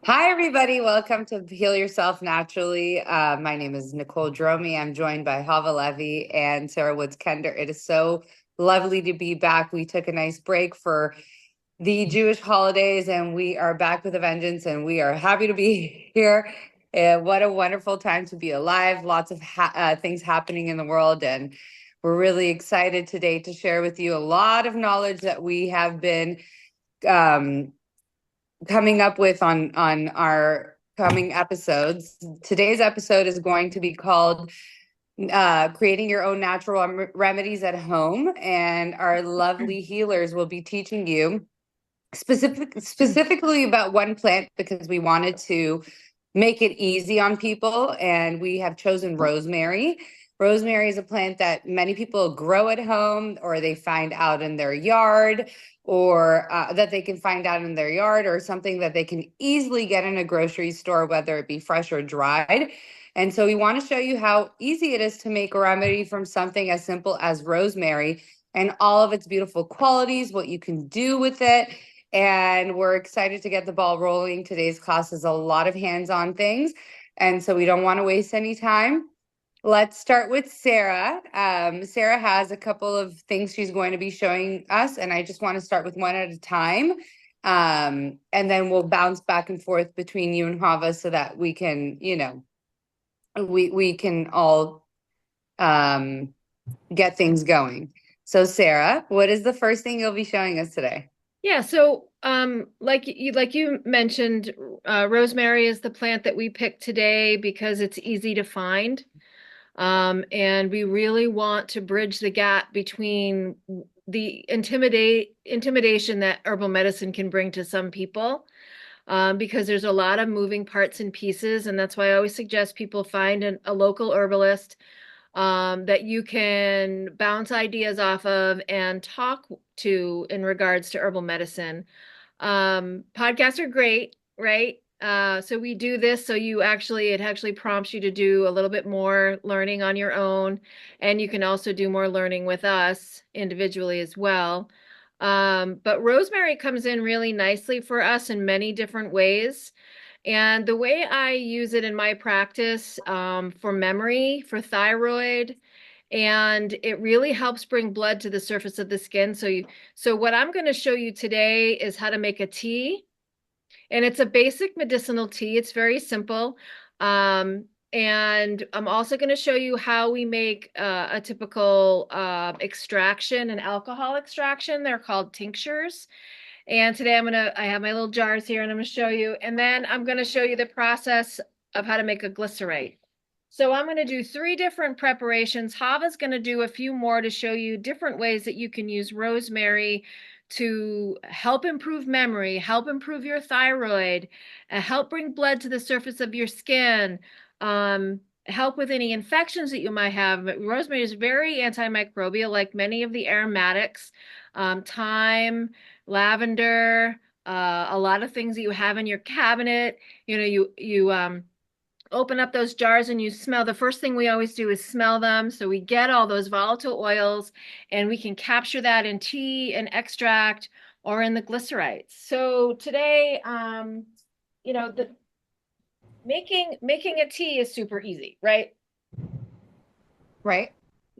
Hi, everybody. Welcome to Heal Yourself Naturally. My name is Nicole Dromi. I'm joined by Hava and Sarah Woods Kender. It is so lovely to be back. We took a nice break for the Jewish holidays and we are back with a vengeance and we are happy to be here. What a wonderful time to be alive. Lots of things happening in the world. And we're really excited today to share with you a lot of knowledge that we have been um, coming up with on our coming episodes. Today's episode is going to be called creating your own natural remedies at home, and our lovely healers will be teaching you specifically about one plant because we wanted to make it easy on people, and we have chosen rosemary. Rosemary is a plant that many people grow at home or they find out in their yard, or that they can find out in their yard, or something that they can easily get in a grocery store, whether it be fresh or dried. And so we want to show you how easy it is to make a remedy from something as simple as rosemary and all of its beautiful qualities, what you can do with it. And we're excited to get the ball rolling. Today's class is a lot of hands-on things, and so we don't want to waste any time. Let's start with Sarah. Sarah has a couple of things she's going to be showing us, and I just want to start with one at a time. And then we'll bounce back and forth between you and Hava so that we can, we can all get things going. So Sarah, what is the first thing you'll be showing us today? Yeah, so like you mentioned, rosemary is the plant that we picked today because it's easy to find. And we really want to bridge the gap between the intimidation that herbal medicine can bring to some people, because there's a lot of moving parts and pieces, and that's why I always suggest people find a local herbalist that you can bounce ideas off of and talk to in regards to herbal medicine. Podcasts are great, right? So we do this so it actually prompts you to do a little bit more learning on your own, and you can also do more learning with us individually as well. But rosemary comes in really nicely for us in many different ways. And the way I use it in my practice, for memory, for thyroid, and it really helps bring blood to the surface of the skin. So what I'm going to show you today is how to make a tea, and it's a basic medicinal tea. It's very simple. And I'm also going to show you how we make a typical extraction, an alcohol extraction. They're called tinctures. And today I have my little jars here and I'm gonna show you. And then I'm gonna show you the process of how to make a glycerate. So I'm gonna do three different preparations. Hava's gonna do a few more to show you different ways that you can use rosemary to help improve memory, help improve your thyroid, help bring blood to the surface of your skin, help with any infections that you might have. Rosemary is very antimicrobial, like many of the aromatics. Thyme, lavender, a lot of things that you have in your cabinet. You open up those jars and you smell. The first thing we always do is smell them, so we get all those volatile oils, and we can capture that in tea and extract or in the glycerites. So today, the making a tea is super easy, right? Right.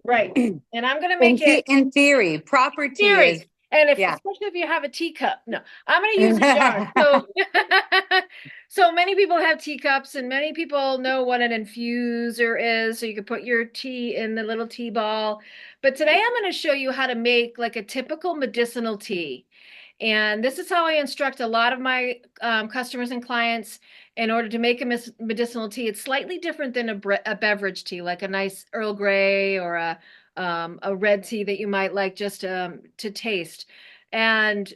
Right. And I'm gonna make it In theory, proper tea is, theory. And if, yeah. especially if you have a teacup, no, I'm going to use a jar. So, so many people have teacups, and many people know what an infuser is. So you can put your tea in the little tea ball. But today I'm going to show you how to make like a typical medicinal tea. And this is how I instruct a lot of my customers and clients in order to make a medicinal tea. It's slightly different than a beverage tea, like a nice Earl Grey or a red tea that you might like just to taste. And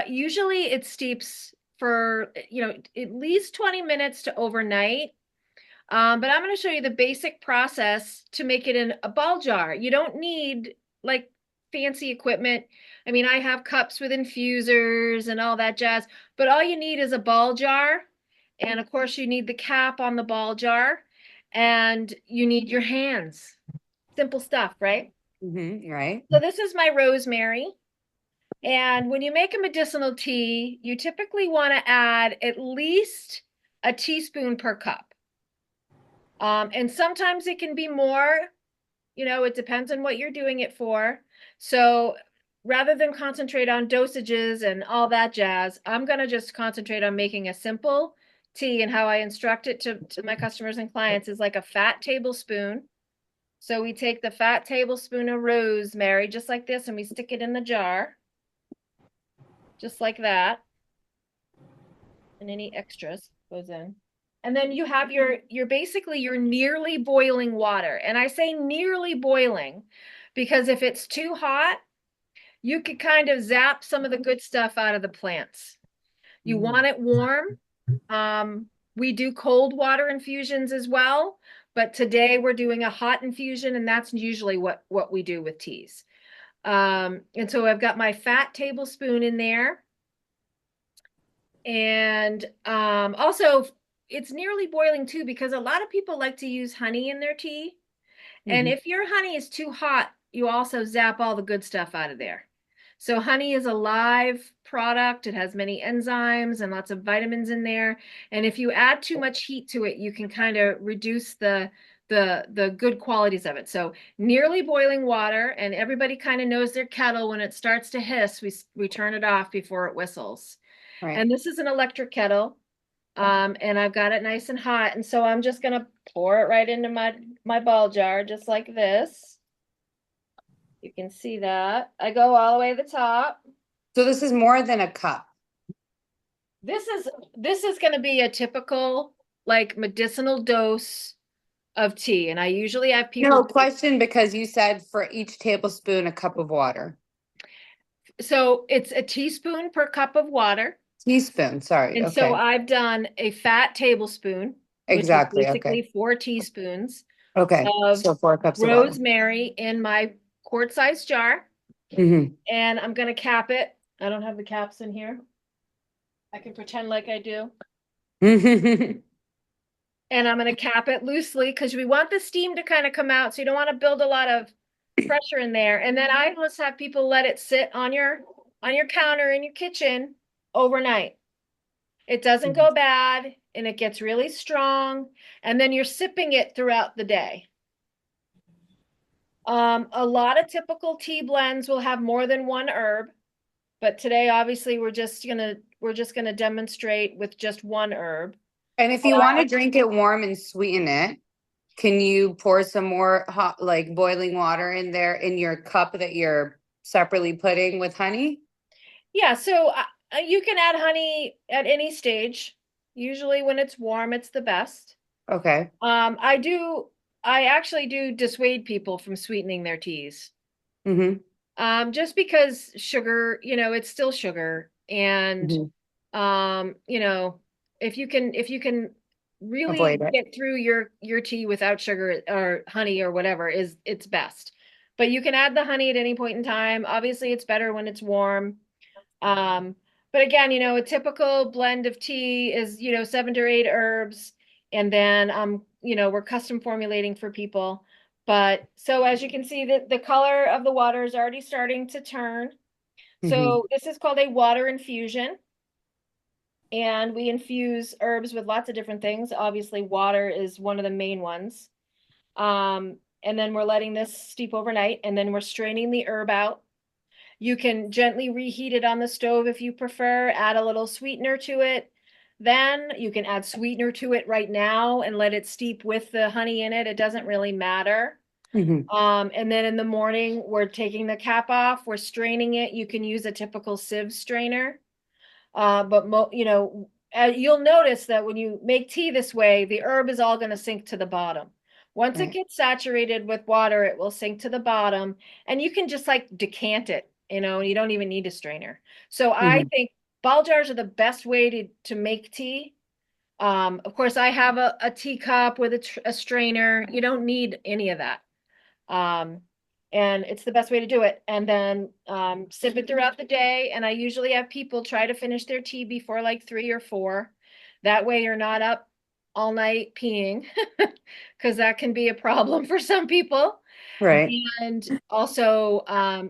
usually it steeps for, at least 20 minutes to overnight. But I'm going to show you the basic process to make it in a ball jar. You don't need like fancy equipment. I mean, I have cups with infusers and all that jazz, but all you need is a ball jar. And of course, you need the cap on the ball jar, and you need your hands. Simple stuff, right? Right. So this is my rosemary. And when you make a medicinal tea, you typically want to add at least a teaspoon per cup. And sometimes it can be more, it depends on what you're doing it for. So rather than concentrate on dosages and all that jazz, I'm going to just concentrate on making a simple tea, and how I instruct it to my customers and clients is like a fat tablespoon. So we take the fat tablespoon of rosemary just like this, and we stick it in the jar, just like that. And any extras goes in. And then you have your basically your nearly boiling water. And I say nearly boiling because if it's too hot, you could kind of zap some of the good stuff out of the plants. You want it warm. We do cold water infusions as well, but today we're doing a hot infusion, and that's usually what we do with teas. And so I've got my fat tablespoon in there. And also, it's nearly boiling too, because a lot of people like to use honey in their tea. And Mm-hmm. if your honey is too hot, you also zap all the good stuff out of there. So honey is a live product. It has many enzymes and lots of vitamins in there. And if you add too much heat to it, you can kind of reduce the good qualities of it. So nearly boiling water, and everybody kind of knows their kettle. When it starts to hiss, we turn it off before it whistles. Right. And this is an electric kettle. And I've got it nice and hot. And so I'm just gonna pour it right into my ball jar, just like this. You can see that. I go all the way to the top. So this is more than a cup. This is gonna be a typical like medicinal dose of tea. And I usually have No people question, because you said for each tablespoon, a cup of water. so it's a teaspoon per cup of water. Teaspoon, sorry. And so Okay. I've done a fat tablespoon, which is Exactly. Okay. basically 4 teaspoons Okay. of So 4 cups of water. rosemary in my quart-sized jar. Hmm. And I'm gonna cap it. I don't have the caps in here. I can pretend like I do. And I'm gonna cap it loosely because we want the steam to kind of come out. So you don't want to build a lot of pressure in there. And then I just have people let it sit on your counter in your kitchen overnight. It doesn't go bad and it gets really strong. And then you're sipping it throughout the day. A lot of typical tea blends will have more than one herb. But today, obviously, we're just gonna demonstrate with just one herb. And if you want to drink it warm and sweeten it, can you pour some more hot, like boiling water in there in your cup that you're separately putting with honey? Yeah, so you can add honey at any stage. Usually, when it's warm, it's the best. Okay. I do. I actually do dissuade people from sweetening their teas. Mm-hmm. Just because sugar, it's still sugar, and Hmm. um, you know, if you can really Avoid it. get through your tea without sugar or honey or whatever, is it's best. But you can add the honey at any point in time. Obviously, it's better when it's warm. Um, but again, a typical blend of tea is, 7 to 8 herbs, and then we're custom formulating for people. But so as you can see, the color of the water is already starting to turn. Hmm. So this is called a water infusion, and we infuse herbs with lots of different things. Obviously, water is one of the main ones. And then we're letting this steep overnight, and then we're straining the herb out. You can gently reheat it on the stove if you prefer, add a little sweetener to it. Then you can add sweetener to it right now and let it steep with the honey in it. It doesn't really matter. Hmm. And then in the morning, we're taking the cap off, we're straining it. You can use a typical sieve strainer. But you'll notice that when you make tea this way, the herb is all going to sink to the bottom. Once it Right. gets saturated with water, it will sink to the bottom, and you can just like decant it, and you don't even need a strainer. So I Hmm. think ball jars are the best way to make tea. Of course, I have a teacup with a strainer. You don't need any of that. Um, and it's the best way to do it. And then sip it throughout the day. And I usually have people try to finish their tea before like 3 or 4. That way you're not up all night peeing, because that can be a problem for some people. Right. And also,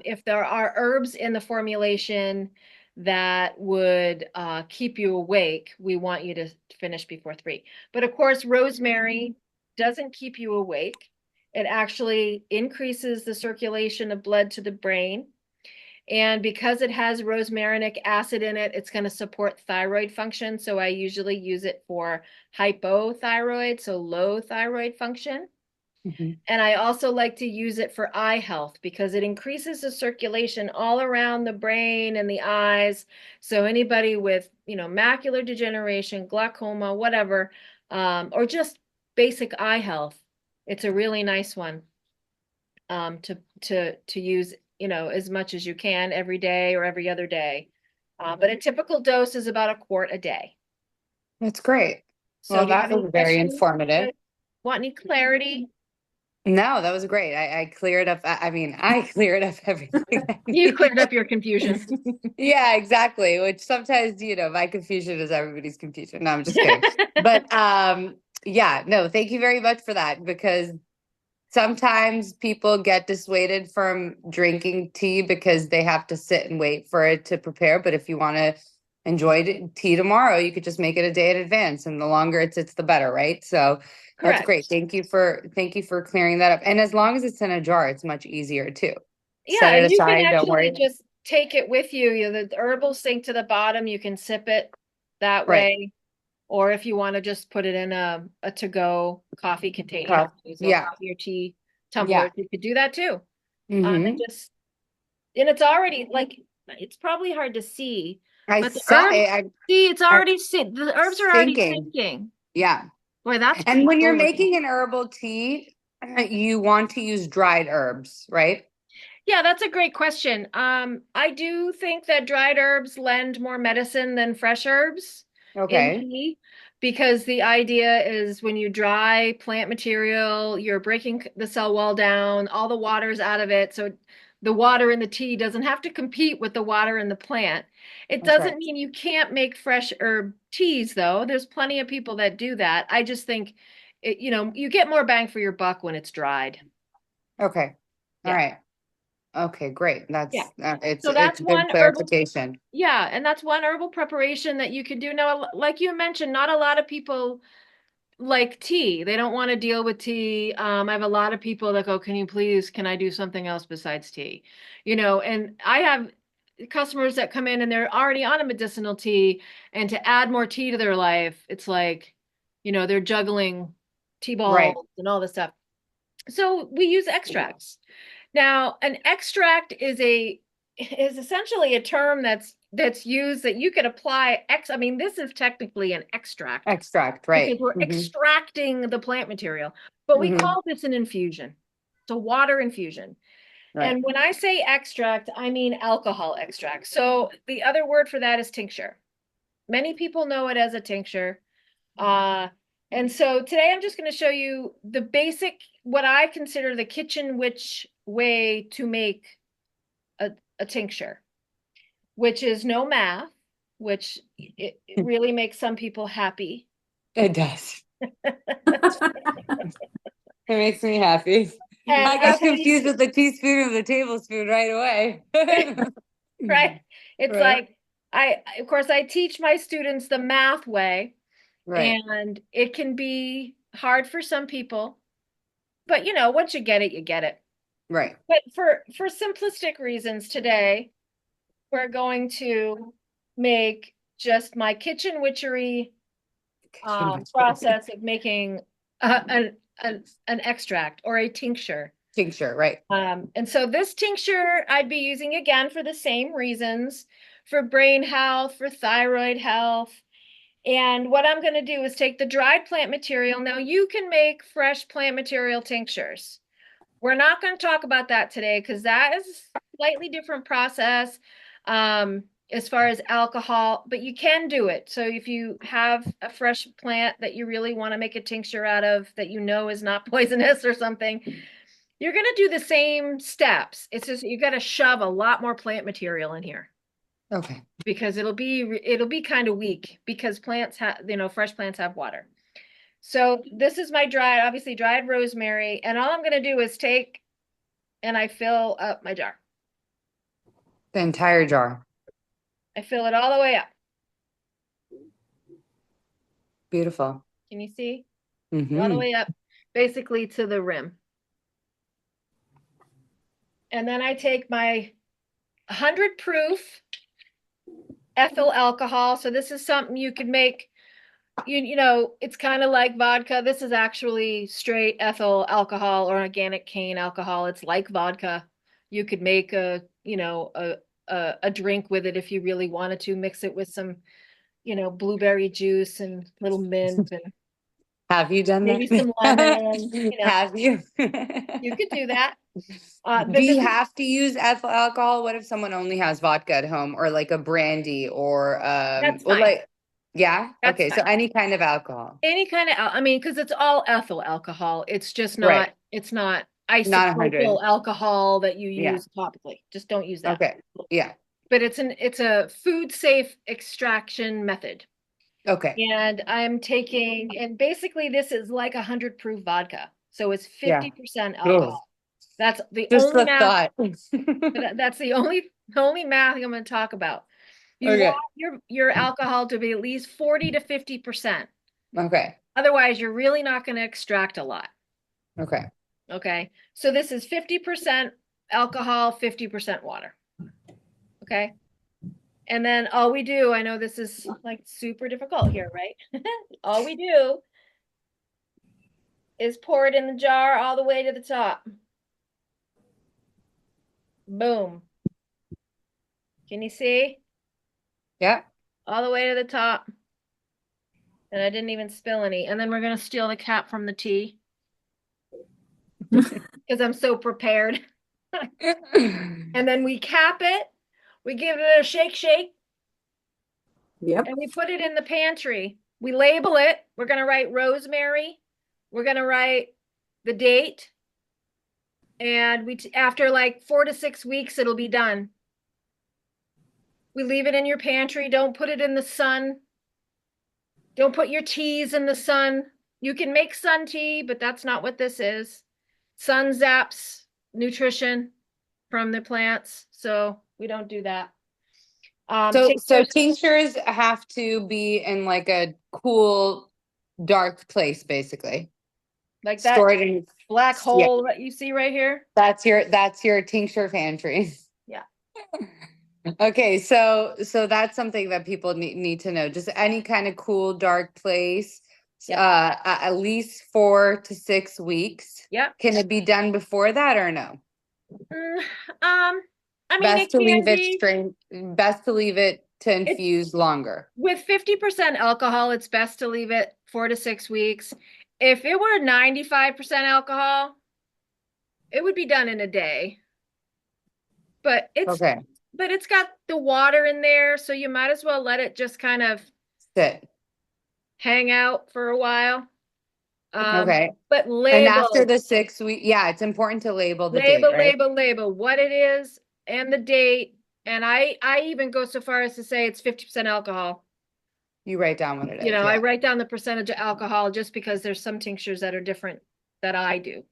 if there are herbs in the formulation, that would keep you awake, we want you to finish before 3. But of course, rosemary doesn't keep you awake. It actually increases the circulation of blood to the brain. And because it has rosmarinic acid in it, it's going to support thyroid function. So I usually use it for hypothyroid, so low thyroid function. Mhm. And I also like to use it for eye health because it increases the circulation all around the brain and the eyes. So anybody with, macular degeneration, glaucoma, whatever, or just basic eye health, it's a really nice one to use, as much as you can every day or every other day. But a typical dose is about a quart a day. That's great. So Well, do you that have any was very questions? informative. Want any clarity? No, that was great. I cleared up. I mean, I cleared up everything I You needed. cleared up your confusion. Yeah, exactly. Which sometimes, my confusion is everybody's confusion. No, I'm just kidding. But yeah, no, thank you very much for that because sometimes people get dissuaded from drinking tea because they have to sit and wait for it to prepare. But if you want to enjoy tea tomorrow, you could just make it a day in advance, and the longer it sits, the better, right? So that's Correct. great. Thank you for clearing that up. And as long as it's in a jar, it's much easier too. Yeah, Set it and you can aside. Don't actually worry. just take it with you. The herbal sink to the bottom, you can sip it that Right. way. Or if you want to just put it in a to-go coffee container, so Yeah. coffee or tea Yeah. tumblers, you could do that too. And Mm-hmm. just and it's already like it's probably hard to see, I but the saw herbs, it. see, it's I already the herbs are already thinking. sinking. Yeah. Boy, that's And when you're cool looking. making an herbal tea, you want to use dried herbs, right? Yeah, that's a great question. I do think that dried herbs lend more medicine than fresh herbs in Okay. tea because the idea is when you dry plant material, you're breaking the cell wall down, all the water's out of it. So the water in the tea doesn't have to compete with the water in the plant. It That's right. doesn't mean you can't make fresh herb teas, though. There's plenty of people that do that. I just think, you get more bang for your buck when it's dried. Okay. All Yeah. right. Okay, great. Yeah. So It's that's a good one herbal. clarification. Yeah, and that's one herbal preparation that you could do. Now, like you mentioned, not a lot of people like tea. They don't want to deal with tea. I have a lot of people that go, can I do something else besides tea? And I have customers that come in and they're already on a medicinal tea, and to add more tea to their life, it's like, they're juggling tea Right. balls and all this stuff. So we use extracts. Now, an extract is essentially a term that's used that you could apply I mean, this is technically an extract Extract, because right. we're Mm-hmm. extracting the plant material, but we Mm-hmm. call this an infusion. It's a water infusion. Right. And when I say extract, I mean alcohol extract. So the other word for that is tincture. Many people know it as a tincture. Uh, and so today I'm just going to show you the basic, what I consider the kitchen witch way to make a tincture, which is no math, which it really makes some people happy. It does. It makes me happy. And I I got will confused with the teaspoon and the tablespoon right away. right? It's Right. like of course, I teach my students the math way, Right. and it can be hard for some people, but once you get it, you get it. Right. But for simplistic reasons today, we're going to make just my kitchen witchery process of making an extract or a tincture. Tincture, right. And so this tincture I'd be using again for the same reasons, for brain health, for thyroid health. And what I'm going to do is take the dried plant material. Now you can make fresh plant material tinctures. We're not going to talk about that today because that is a slightly different process as far as alcohol, but you can do it. So if you have a fresh plant that you really want to make a tincture out of that is not poisonous or something, you're going to do the same steps. It's just you got to shove a lot more plant material in here Okay. because it'll be kind of weak because plants have, fresh plants have water. So this is my obviously dried rosemary, and all I'm going to do is take and I fill up my jar. The entire jar. I fill it all the way up. Beautiful. Can you see? All the Mm-hmm. way up, basically to the rim. And then I take my 100 proof ethyl alcohol. So this is something you could make, it's kind of like vodka. This is actually straight ethyl alcohol or organic cane alcohol. It's like vodka. You could make a drink with it if you really wanted to mix it with some, blueberry juice and little mint and Have you done maybe that? some lemon, Have you? you could do that. Do But you this is, have to use ethyl alcohol? What if someone only has vodka at home or like a brandy or that's well fine. like yeah? That's Okay, so fine. any kind of alcohol. Any kind of, I mean, because it's all ethyl alcohol. It's just Right. not, it's not Not 100. isopropyl alcohol that you Yeah. use topically. Just don't use that. Okay. Yeah. But it's a food safe extraction method. Okay. And I'm taking, and basically this is like 100 proof vodka. So it's Yeah. 50% Ugh. alcohol. That's the Just only the math, thought. that's the only math I'm going to talk about. You want Okay. your alcohol to be at least 40 to 50%. Okay. Otherwise, you're really not going to extract a lot. Okay. Okay. So this is 50% alcohol, 50% water. Okay. And then all we do, I know this is like super difficult here, right? All we do is pour it in the jar all the way to the top. Boom. Can you see? Yeah. All the way to the top. And I didn't even spill any. And then we're going to steal the cap from the tea because I'm so prepared. And then we cap it. We give it a shake, shake, Yep. and we put it in the pantry. We label it. We're going to write rosemary. We're going to write the date. And after like 4 to 6 weeks, it'll be done. We leave it in your pantry. Don't put it in the sun. Don't put your teas in the sun. You can make sun tea, but that's not what this is. Sun zaps nutrition from the plants. So we don't do that. So Tinctures tinctures have to be in like a cool, dark place, basically. like that Stored in black yeah. hole that you see right here. That's your tincture pantry. Yeah. Okay, so that's something that people need to know. Just any kind of cool, dark place, Yep. at least 4 to 6 weeks. Yep. Can it be done before that or no? Mm, um, I mean, Best it to can leave it be. strain. Best to leave it to It's infuse longer. with 50% alcohol, it's best to leave it 4 to 6 weeks. If it were 95% alcohol, it would be done in a day. But Okay, it's got the water in there, so you might as well let it just kind of sit. hang out for a while. Okay, But and after label, the 6 week, yeah, it's important to label the date, label, right? label, label what it is and the date. And I even go so far as to say it's 50% alcohol. You write down what it You is. know, I Yeah. write down the percentage of alcohol just because there's some tinctures that are different that I do.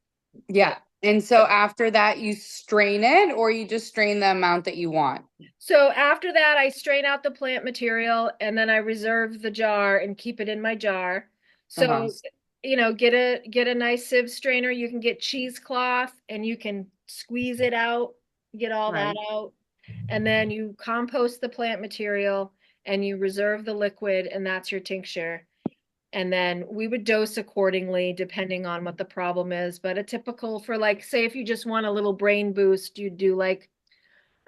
Yeah. And so after that, you strain it or you just strain the amount that you want. So after that, I strain out the plant material and then I reserve the jar and keep it in my jar. Uh-huh. So, get a nice sieve strainer. You can get cheesecloth and you can squeeze it out, get all that Right. out. And then you compost the plant material and you reserve the liquid, and that's your tincture. And then we would dose accordingly depending on what the problem is. But a typical for, like, say if you just want a little brain boost, you'd do like,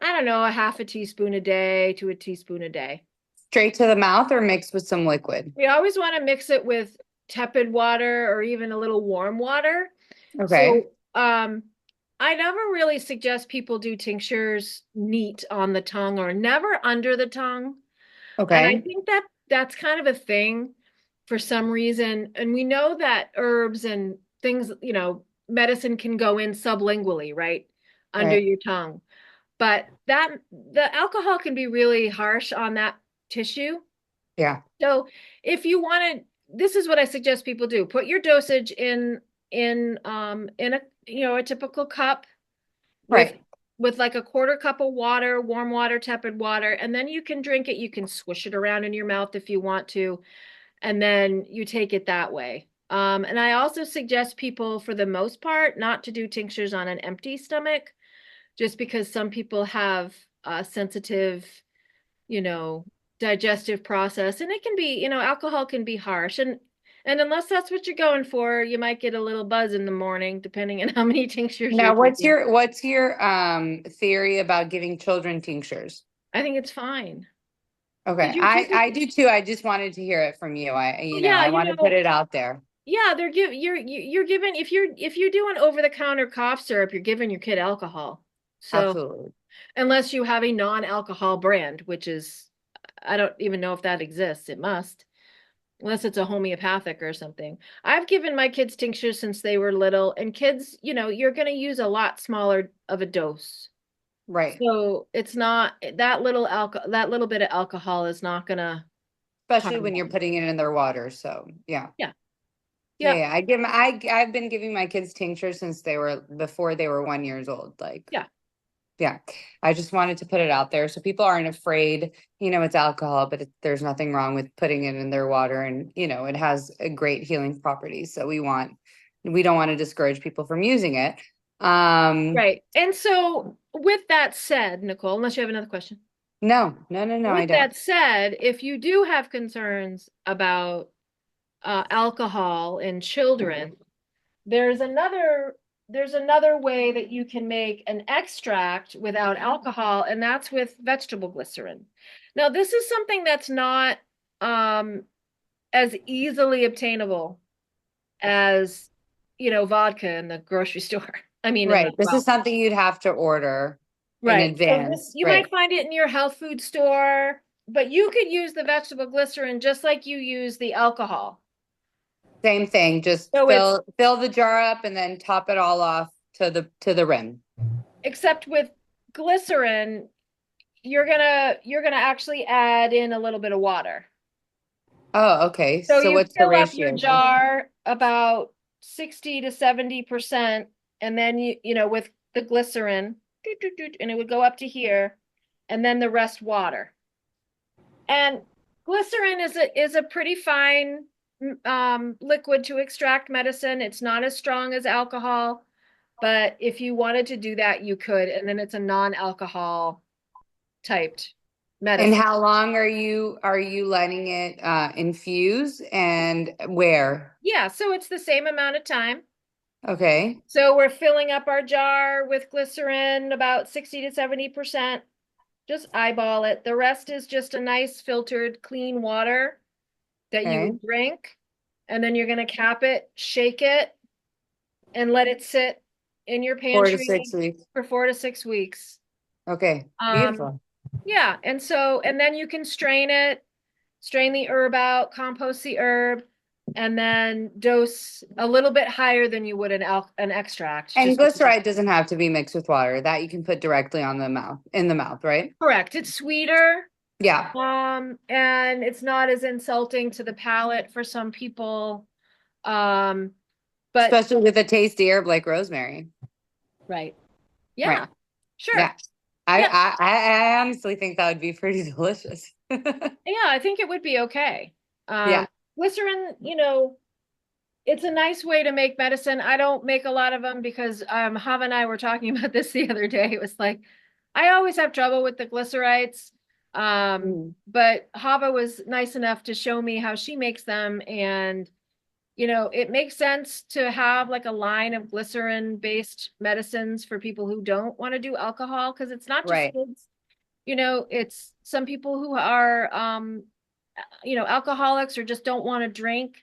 I don't know, a half a teaspoon a day to a teaspoon a day. Straight to the mouth or mixed with some liquid? We always want to mix it with tepid water or even a little warm water. Okay. So I never really suggest people do tinctures neat on the tongue or never under the tongue. And I Okay. think that that's kind of a thing for some reason. And we know that herbs and things, medicine can go in sublingually, right? Under Right. your tongue. But that the alcohol can be really harsh on that tissue. Yeah. So if you want to, this is what I suggest people do. Put your dosage in a a typical cup with Right. with like a quarter cup of water, warm water, tepid water, and then you can drink it. You can swish it around in your mouth if you want to, and then you take it that way. And I also suggest people, for the most part, not to do tinctures on an empty stomach, just because some people have sensitive, you know, digestive process, and it can be, alcohol can be harsh, and unless that's what you're going for, you might get a little buzz in the morning, depending on how many tinctures you're Now, taking. what's your theory about giving children tinctures? I think it's fine. Okay, Because you're I giving, do too. I just wanted to hear it from you. yeah, I want to put it out there. yeah, you're giving, if you're doing over the counter cough syrup, you're giving your kid alcohol. So Absolutely. unless you have a non-alcohol brand, which is, I don't even know if that exists. It must, unless it's a homeopathic or something. I've given my kids tinctures since they were little, and kids, you're going to use a lot smaller of a dose. Right. So it's not that little bit of alcohol is not going to Especially harm when you're them. putting it in their water. So yeah. Yeah. Yeah, Yeah. yeah. I've been giving my kids tinctures since before they were 1 year old. Like, Yeah. yeah. I just wanted to put it out there so people aren't afraid. It's alcohol, but there's nothing wrong with putting it in their water, and it has a great healing properties. So we don't want to discourage people from using it. Right. And so with that said, Nicole, unless you have another question. No, no, no, no, I With don't. that said, if you do have concerns about alcohol in children, there's another way that you can make an extract without alcohol, and that's with vegetable glycerin. Now, this is something that's not as easily obtainable as, vodka in the grocery store. I mean, Right. This is well, something you'd have to order in right. So this, advance. you Right. might find it in your health food store, but you could use the vegetable glycerin just like you use the alcohol. Same thing. Just So it's, fill the jar up and then top it all off to the rim. except with glycerin, you're gonna actually add in a little bit of water. Oh, okay. So So you what's the fill up your ratio then? jar about 60 to 70%, and then with the glycerin, and it would go up to here, and then the rest water. And glycerin is a pretty fine liquid to extract medicine. It's not as strong as alcohol, but if you wanted to do that, you could, and then it's a non-alcohol typed And medicine. how long are you letting it infuse, and where? Yeah, so it's the same amount of time. Okay. So we're filling up our jar with glycerin about 60 to 70%. Just eyeball it. The rest is just a nice filtered clean water that you Okay. would drink. And then you're going to cap it, shake it, and let it sit in your 4 to 6 pantry weeks. for 4 to 6 weeks. Okay. Um, Beautiful. yeah, and then you can strain it, strain the herb out, compost the herb, and then dose a little bit higher than you would an extract, And just because. glyceride doesn't have to be mixed with water. That you can put directly on in the mouth, right? Correct. It's sweeter, Yeah. and it's not as insulting to the palate for some people. Um, but Especially with a tasty herb like rosemary. right. Right. Yeah, Yeah. sure. I, Yeah. I I honestly think that would be pretty delicious. Yeah, I think it would be okay. Yeah. Glycerin, it's a nice way to make medicine. I don't make a lot of them because Hava and I were talking about this the other day. It was like I always have trouble with the glycerites. Mm. But Hava was nice enough to show me how she makes them, and it makes sense to have like a line of glycerin based medicines for people who don't want to do alcohol, because it's not just Right. kids. It's some people who are alcoholics or just don't want to drink.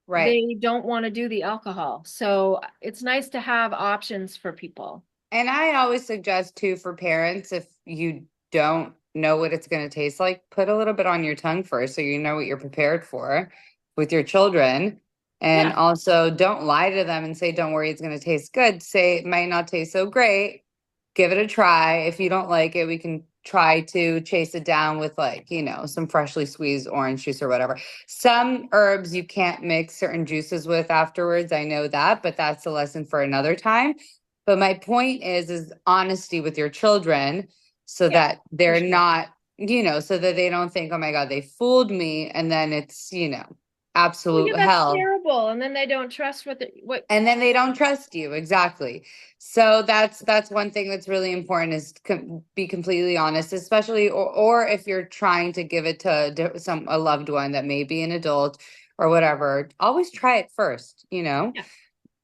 Right. They don't want to do the alcohol. So it's nice to have options for people. And I always suggest too for parents, if you don't know what it's going to taste like, put a little bit on your tongue first so you know what you're prepared for with your children. And Yeah. also don't lie to them and say, don't worry, it's going to taste good. Say it might not taste so great. Give it a try. If you don't like it, we can try to chase it down with some freshly squeezed orange juice or whatever. Some herbs you can't mix certain juices with afterwards. I know that, but that's a lesson for another time. But my point is honesty with your children so Yeah, that they're sure. not, so that they don't think, oh my God, they fooled me. And then it's, Oh, absolute yeah, that's hell. terrible. And then they don't trust what. And then they don't trust you. Exactly. So that's one thing that's really important is be completely honest, especially or if you're trying to give it to a loved one that may be an adult or whatever, always try it first,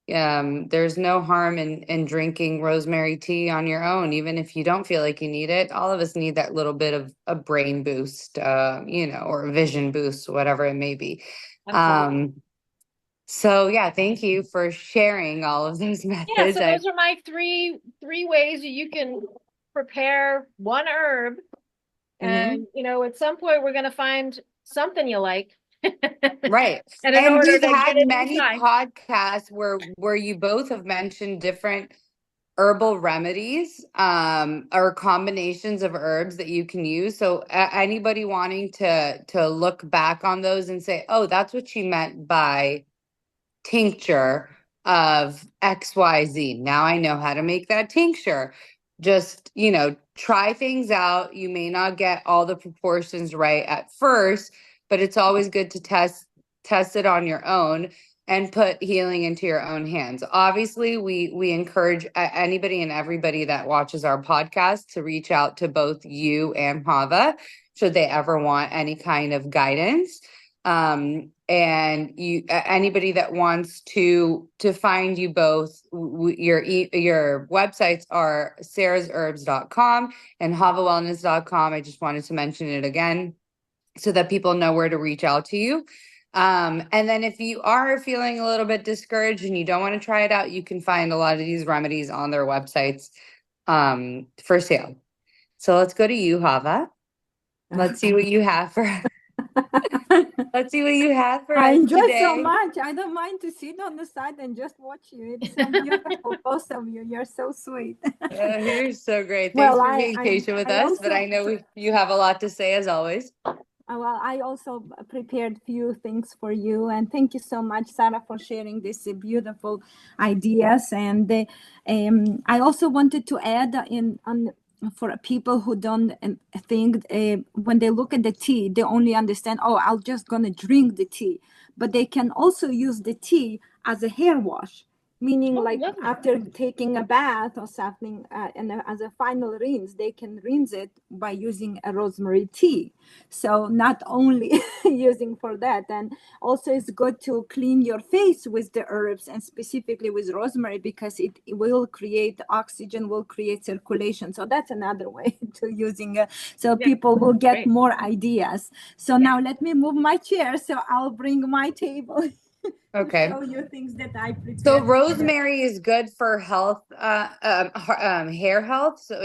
there's no harm in drinking rosemary tea on your own, even if you don't feel like you need it. All of us need that little bit of a brain boost, or a vision boost, whatever it may be. Absolutely. So yeah, thank you for sharing all of those Yeah, methods. so those are my three ways that you can prepare one herb. And at some point we're gonna find something you like. Right. And in And order we've to had get it many inside. podcasts where you both have mentioned different herbal remedies, or combinations of herbs that you can use. So anybody wanting to look back on those and say, oh, that's what she meant by tincture of XYZ. Now I know how to make that tincture. Just, try things out. You may not get all the proportions right at first, but it's always good to test it on your own and put healing into your own hands. Obviously, we encourage anybody and everybody that watches our podcast to reach out to both you and Hava should they ever want any kind of guidance. And anybody that wants to find you both, your websites are sarasherbs.com and havawellness.com. I just wanted to mention it again so that people know where to reach out to you. And then if you are feeling a little bit discouraged and you don't want to try it out, you can find a lot of these remedies on their websites for sale. So let's go to you, Hava. Let's see what you have for Let's see what you have for I us enjoy today. so much. I don't mind to sit on the side and just watch you. It's so beautiful, both of you. You're so sweet. You're so great. Thanks Well, for being patient with I us, but also I know you have a lot to say as always. well, I also prepared few things for you, and thank you so much, Sarah, for sharing these beautiful ideas. And I also wanted to add in on for people who don't think when they look at the tea, they only understand, oh, I'm just gonna drink the tea, but they can also use the tea as a hair wash. Meaning, like lovely. after taking a bath or something, and as a final rinse, they can rinse it by using a rosemary tea. So not only using for that, and also it's good to clean your face with the herbs and specifically with rosemary because it will create oxygen, will create circulation. So that's another way to using it. So people will get great. more ideas. So now let me move my chair so I'll bring my table. Okay. Show you things that I prepared. So rosemary is good for health, hair health. So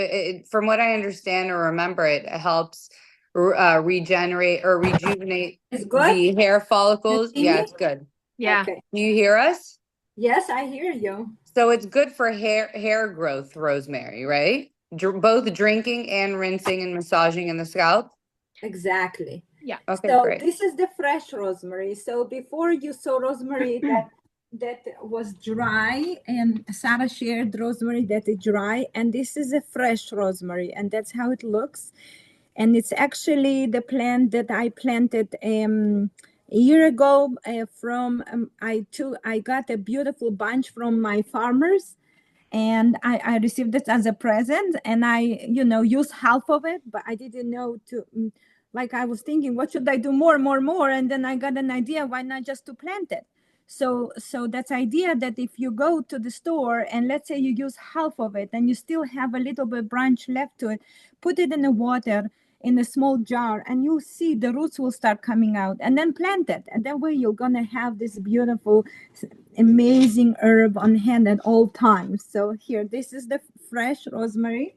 from what I understand or remember, it helps regenerate or rejuvenate It's good. the hair follicles. You see Yeah, me? it's good. Yeah. Okay. Can you hear us? Yes, I hear you. So it's good for hair growth, rosemary, right? Both drinking and rinsing and massaging in the scalp. Exactly. Yeah. Okay, So great. this is the fresh rosemary. So before you saw rosemary that was dry, and Sarah shared rosemary that is dry, and this is a fresh rosemary, and that's how it looks. And it's actually the plant that I planted a year ago. I got a beautiful bunch from my farmers, and I received it as a present, and I used half of it, but I didn't know like I was thinking, what should I do more, and then I got an idea, why not just to plant it. So that's idea that if you go to the store and let's say you use half of it and you still have a little bit branch left to it, put it in the water in a small jar, and you'll see the roots will start coming out, and then plant it, and that way you're gonna have this beautiful amazing herb on hand at all times. So here, this is the fresh rosemary.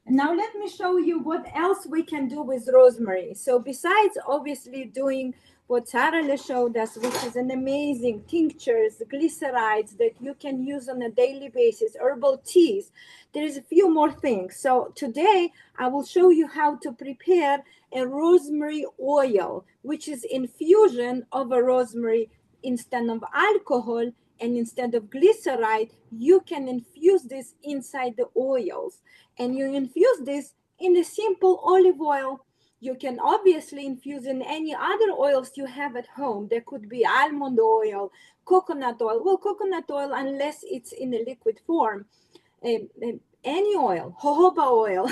Now let me show you what else we can do with rosemary. So besides obviously doing what Sarah showed us, which is an amazing tinctures, glycerides that you can use on a daily basis, herbal teas, there is a few more things. So today I will show you how to prepare a rosemary oil, which is infusion of a rosemary instead of alcohol And instead of glyceride, you can infuse this inside the oils. And you infuse this in a simple olive oil. You can obviously infuse in any other oils you have at home. There could be almond oil, coconut oil. Well, coconut oil, unless it's in a liquid form, any oil, jojoba oil,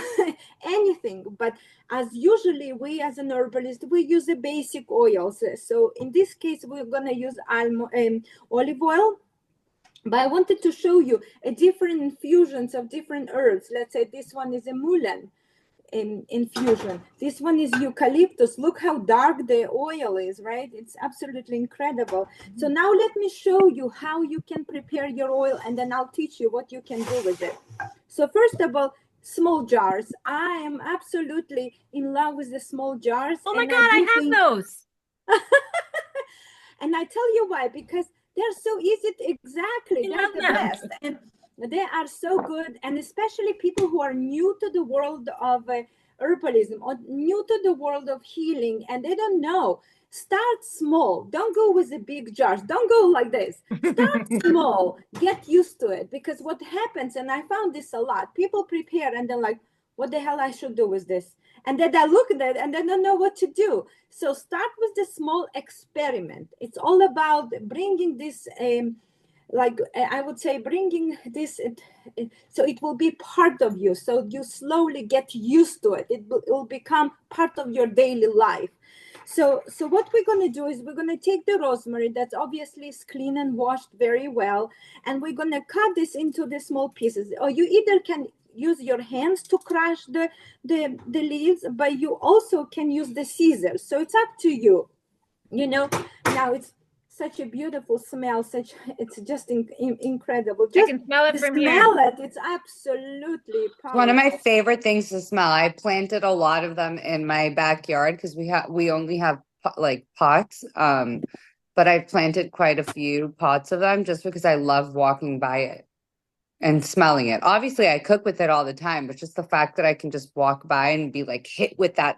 anything. But as usually we as an herbalist, we use the basic oils. So in this case, we're going to use olive oil. But I wanted to show you a different infusions of different herbs. Let's say this one is a mullein infusion. This one is eucalyptus. Look how dark the oil is, right? It's absolutely incredible. So now let me show you how you can prepare your oil, and then I'll teach you what you can do with it. So first of all, small jars. I am absolutely in love with the small jars. Oh my God, I have those. And I tell you why, because they're so easy to, exactly, they're the best. And they are so good. And especially people who are new to the world of herbalism or new to the world of healing, and they don't know. Start small. Don't go with the big jars. Don't go like this. Start small. Get used to it. Because what happens, and I found this a lot, people prepare and they're like, what the hell I should do with this? And then they look at it and they don't know what to do. So start with the small experiment. It's all about bringing this, I would say, bringing this, so it will be part of you. So you slowly get used to it. It will become part of your daily life. So what we're going to do is we're going to take the rosemary that's obviously is clean and washed very well, and we're going to cut this into the small pieces. Or you either can use your hands to crush the leaves, but you also can use the scissors. So it's up to you. You know, now it's such a beautiful smell. It's just incredible. Just I can smell it from here. Smell it. It's absolutely powerful. One of my favorite things to smell. I planted a lot of them in my backyard because we only have like pots. But I've planted quite a few pots of them just because I love walking by it and smelling it. Obviously, I cook with it all the time, but just the fact that I can just walk by and be like hit with that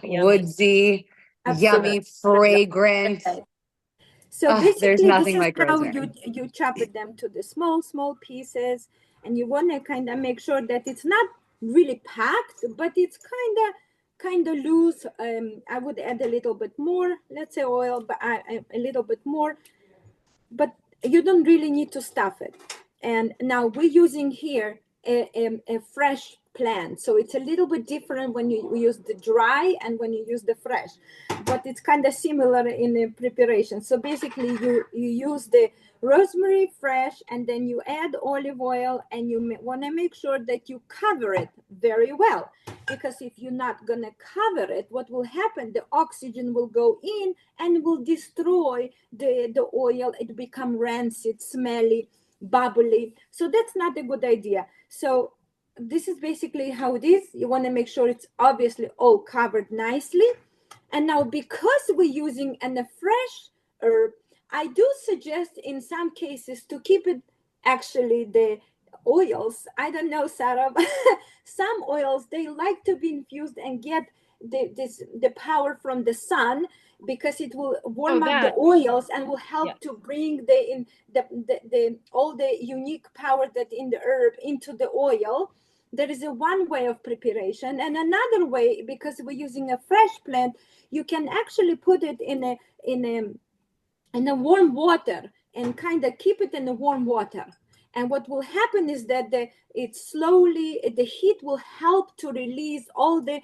woodsy, yummy fragrance. So basically, there's nothing this is like how rosemary. you chop them to the small pieces, and you want to kind of make sure that it's not really packed, but it's kind of loose. I would add a little bit more, let's say oil, but a little bit more, but you don't really need to stuff it. And now we're using here a fresh plant, so it's a little bit different when you use the dry and when you use the fresh, but it's kind of similar in the preparation. So basically you use the rosemary fresh, and then you add olive oil, and you want to make sure that you cover it very well, because if you're not going to cover it, what will happen, the oxygen will go in and will destroy the oil. It become rancid, smelly, bubbly. So that's not a good idea. So this is basically how it is. You want to make sure it's obviously all covered nicely. And now, because we're using a fresh herb, I do suggest in some cases to keep it, actually, the oils, I don't know, Sarah, but some oils, they like to be infused and get the power from the sun, because it will warm up the oils and will help to bring all the unique power that in the herb into the oil. There is one way of preparation, and another way, because we're using a fresh plant, you can actually put it in a warm water and kind of keep it in the warm water. And what will happen is that the heat will help to release all the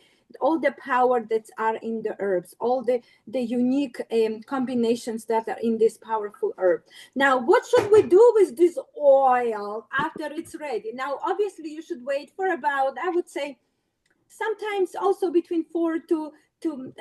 power that are in the herbs, all the unique combinations that are in this powerful herb. Now, what should we do with this oil after it's ready? Now, obviously, you should wait for about, I would say, sometimes also between 4 to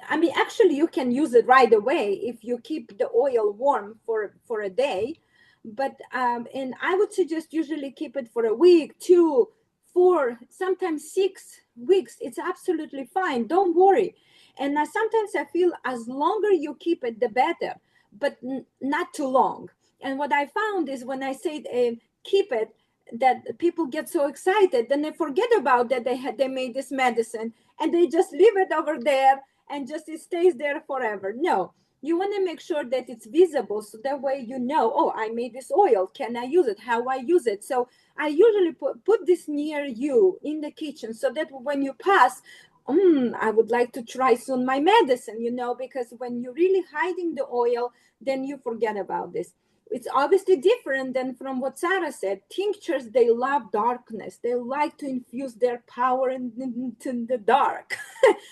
I mean, actually, you can use it right away if you keep the oil warm for a day. But and I would suggest usually keep it for a week, 2, 4, sometimes 6 weeks. It's absolutely fine. Don't worry. And sometimes I feel as longer you keep it, the better, but not too long. And what I found is when I say keep it, that people get so excited, then they forget about that they made this medicine, and they just leave it over there and just it stays there forever. No, you want to make sure that it's visible, so that way you know, oh, I made this oil, can I use it, how I use it. So I usually put this near you in the kitchen, so that when you pass, I would like to try soon my medicine, because when you're really hiding the oil, then you forget about this. It's obviously different than from what Sarah said. Tinctures, they love darkness. They like to infuse their power into the dark.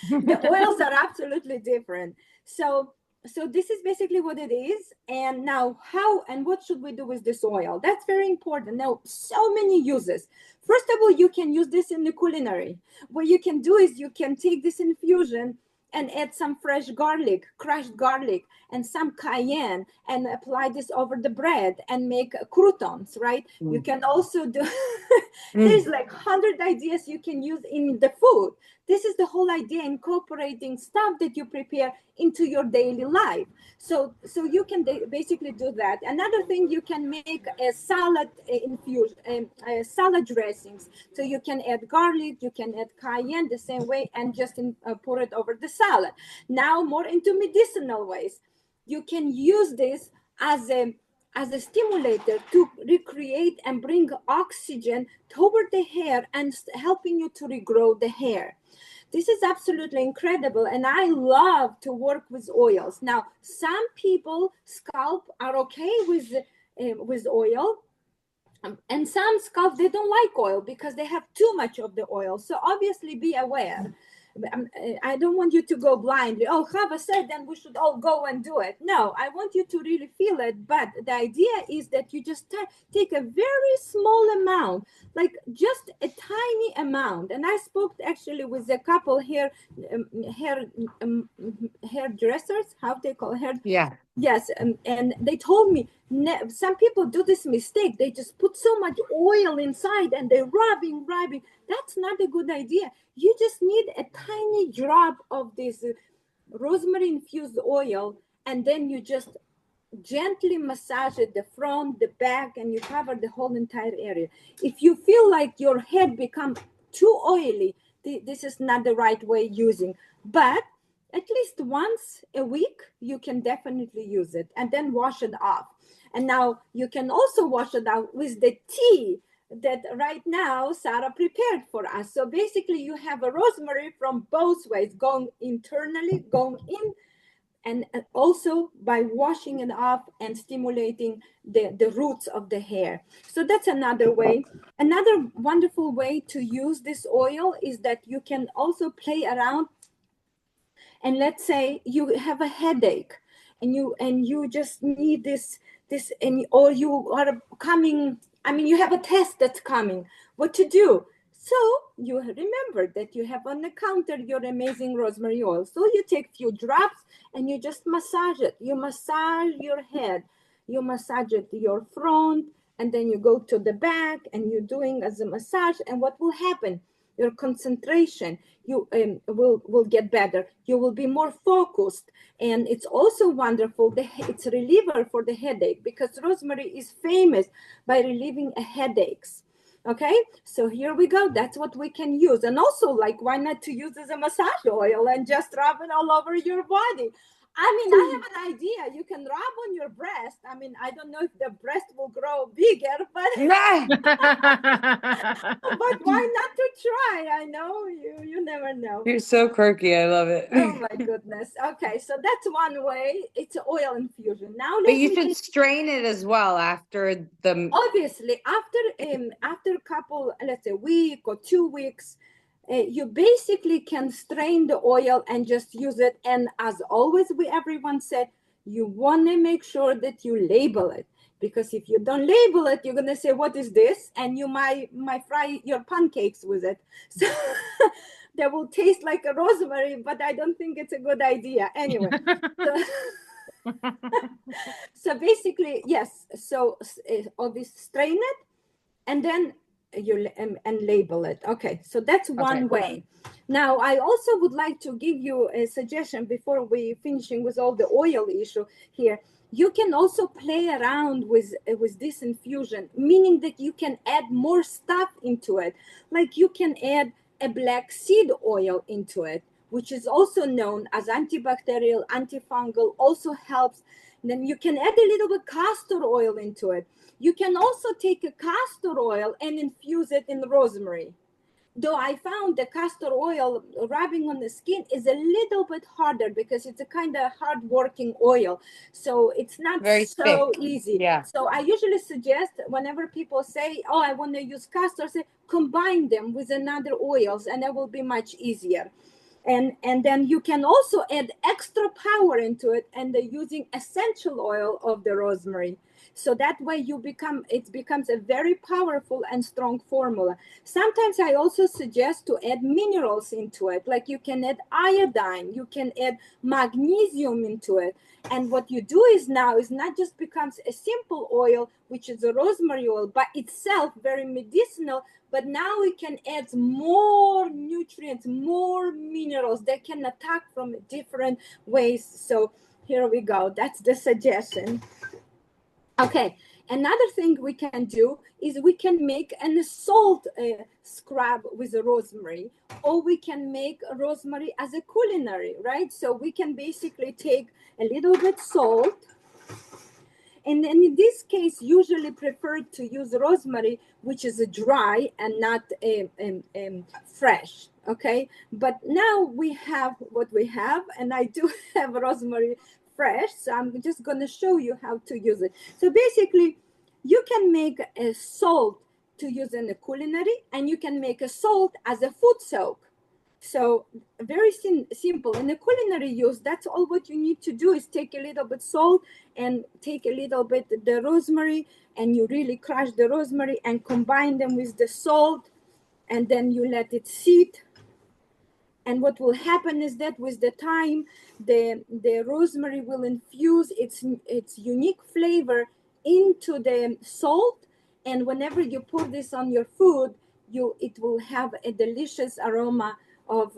The oils are absolutely different. So this is basically what it is. And now how and what should we do with this oil? That's very important. Now, so many uses. First of all, you can use this in the culinary. What you can do is you can take this infusion and add some fresh garlic, crushed garlic, and some cayenne, and apply this over the bread and make croutons, right? You can also do, there's like 100 ideas you can use in the food. This is the whole idea, incorporating stuff that you prepare into your daily life. So you can basically do that. Another thing, you can make a salad infusion, salad dressings. So you can add garlic, you can add cayenne the same way, and just pour it over the salad. Now more into medicinal ways. You can use this as a stimulator to recreate and bring oxygen toward the hair and helping you to regrow the hair. This is absolutely incredible, and I love to work with oils. Now, some people scalp are okay with oil, and some scalp, they don't like oil because they have too much of the oil. So obviously be aware. I don't want you to go blindly. Oh, Hava said, then we should all go and do it. No, I want you to really feel it. But the idea is that you just take a very small amount, like just a tiny amount. And I spoke actually with a couple hairdressers, how they call hair. Yeah. Yes, and they told me some people do this mistake. They just put so much oil inside and they're rubbing. That's not a good idea. You just need a tiny drop of this rosemary infused oil, and then you just gently massage it, the front, the back, and you cover the whole entire area. If you feel like your head becomes too oily, this is not the right way using. But at least once a week, you can definitely use it, and then wash it off. And now you can also wash it out with the tea that right now Sara prepared for us. So basically you have a rosemary from both ways, going internally, going in, and also by washing it off and stimulating the roots of the hair. So that's another way. Another wonderful way to use this oil is that you can also play around. And let's say you have a headache and you just need this, or you are coming, you have a test that's coming, what to do? So you remember that you have on the counter your amazing rosemary oil. So you take a few drops and you just massage it. You massage your head, you massage it to your front, and then you go to the back and you're doing as a massage. And what will happen? Your concentration will get better. You will be more focused. And it's also wonderful. It's a reliever for the headache, because rosemary is famous by relieving headaches. Okay, so here we go. That's what we can use. And also, like, why not to use as a massage oil and just rub it all over your body? I have an idea. You can rub on your breast. I don't know if the breast will grow bigger, but but why not to try? I know you never know. You're so quirky. I love it. Oh my goodness. Okay, so that's one way. It's an oil infusion. Now But you should strain it as well after the. Obviously, after a couple, let's say, week or 2 weeks, you basically can strain the oil and just use it. And as always, everyone said, you want to make sure that you label it, because if you don't label it, you're gonna say, what is this? And you might fry your pancakes with it. So they will taste like a rosemary, but I don't think it's a good idea anyway. So basically, yes. So obviously strain it, and then you and label it. Okay, so that's one way. Now, I also would like to give you a suggestion before we finishing with all the oil issue here. You can also play around with this infusion, meaning that you can add more stuff into it. Like you can add a black seed oil into it, which is also known as antibacterial, antifungal, also helps. Then you can add a little bit castor oil into it. You can also take a castor oil and infuse it in rosemary. Though I found the castor oil rubbing on the skin is a little bit harder because it's a kind of hard working oil. So it's not Very so thick. easy. Yeah. So I usually suggest whenever people say, oh, I want to use castor, say combine them with another oils and it will be much easier. And then you can also add extra power into it and using essential oil of the rosemary. So that way it becomes a very powerful and strong formula. Sometimes I also suggest to add minerals into it, like you can add iodine, you can add magnesium into it. And what you do is now is not just becomes a simple oil, which is a rosemary oil by itself, very medicinal, but now we can add more nutrients, more minerals that can attack from different ways. So here we go. That's the suggestion. Okay, another thing we can do is we can make an salt scrub with a rosemary, or we can make rosemary as a culinary, right? So we can basically take a little bit salt, and in this case, usually preferred to use rosemary, which is a dry and not fresh, okay? But now we have what we have, and I do have rosemary fresh, so I'm just going to show you how to use it. So basically, you can make a salt to use in a culinary, and you can make a salt as a food soak. So very simple. In the culinary use, that's all what you need to do is take a little bit salt and take a little bit the rosemary, and you really crush the rosemary and combine them with the salt, and then you let it sit. And what will happen is that with the time, the rosemary will infuse its unique flavor into the salt. And whenever you pour this on your food, it will have a delicious aroma of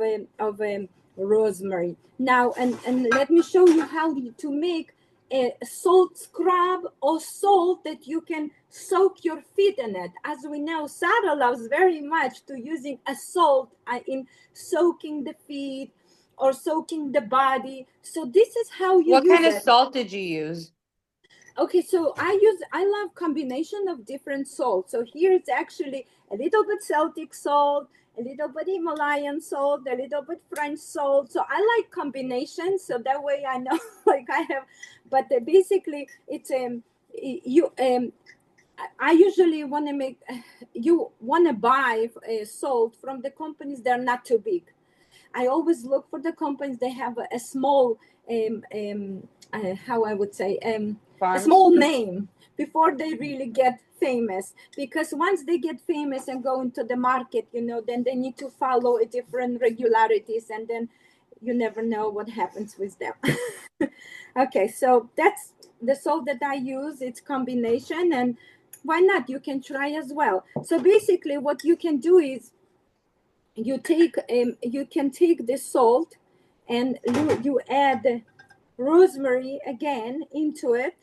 rosemary. Now, and let me show you how to make a salt scrub or salt that you can soak your feet in it. As we know, Sara loves very much to using a salt in soaking the feet or soaking the body. So this is how you What use kind of it. salt did you use? Okay, so I love combination of different salts. So here it's actually a little bit Celtic salt, a little bit Himalayan salt, a little bit French salt. So I like combinations, so that way I know like I have. But basically, it's I usually want to make you want to buy salt from the companies that are not too big. I always look for the companies that have a small how I would say a Farms? small name before they really get famous, because once they get famous and go into the market, then they need to follow a different regularities, and then you never know what happens with them. Okay, so that's the salt that I use. It's combination, and why not, you can try as well. So basically what you can do is you can take the salt and you add rosemary again into it.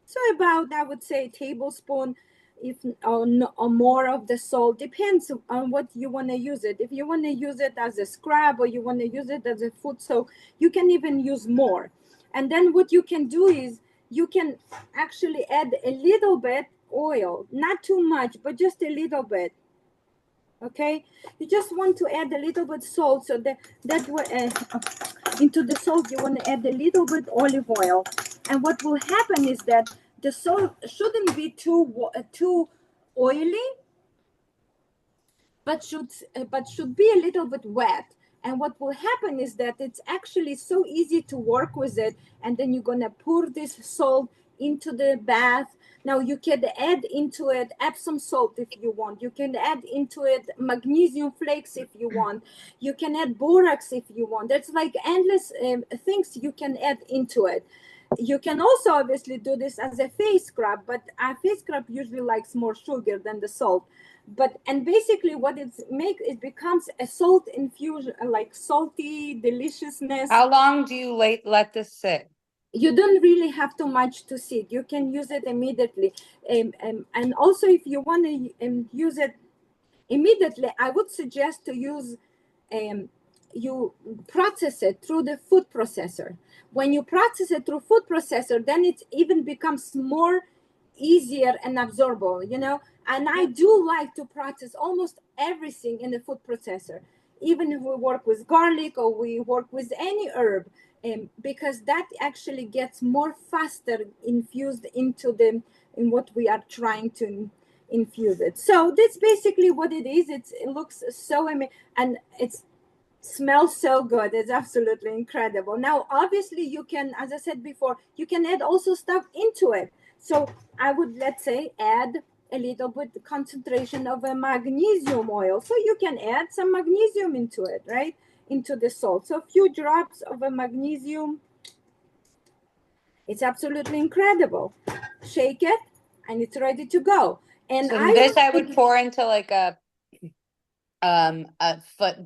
So about, I would say, a tablespoon, if or more of the salt. Depends on what you want to use it. If you want to use it as a scrub or you want to use it as a food soak, you can even use more. And then what you can do is you can actually add a little bit oil, not too much, but just a little bit. Okay, you just want to add a little bit salt, so that way into the salt you want to add a little bit olive oil. And what will happen is that the salt shouldn't be too oily, but should be a little bit wet. And what will happen is that it's actually so easy to work with it. And then you're gonna pour this salt into the bath. Now you can add into it Epsom salt if you want. You can add into it magnesium flakes if you want. You can add borax if you want. There's like endless things you can add into it. You can also obviously do this as a face scrub, but a face scrub usually likes more sugar than the salt. And basically what it becomes a salt infusion, like salty deliciousness. How long do you let this sit? You don't really have too much to sit. You can use it immediately. And also if you want to use it immediately, I would suggest to use you process it through the food processor. When you process it through food processor, then it even becomes more easier and absorbable, you know. And I do like to process almost everything in the food processor, even if we work with garlic or we work with any herb, because that actually gets more faster infused into the in what we are trying to infuse it. So that's basically what it is. It looks so amazing, and it's smells so good. It's absolutely incredible. Now obviously you can, as I said before, you can add also stuff into it. So I would, let's say, add a little bit concentration of a magnesium oil, so you can add some magnesium into it, right, into the salt. So a few drops of a magnesium. It's absolutely incredible. Shake it and it's ready to go. And So I this I would would pour into like a foot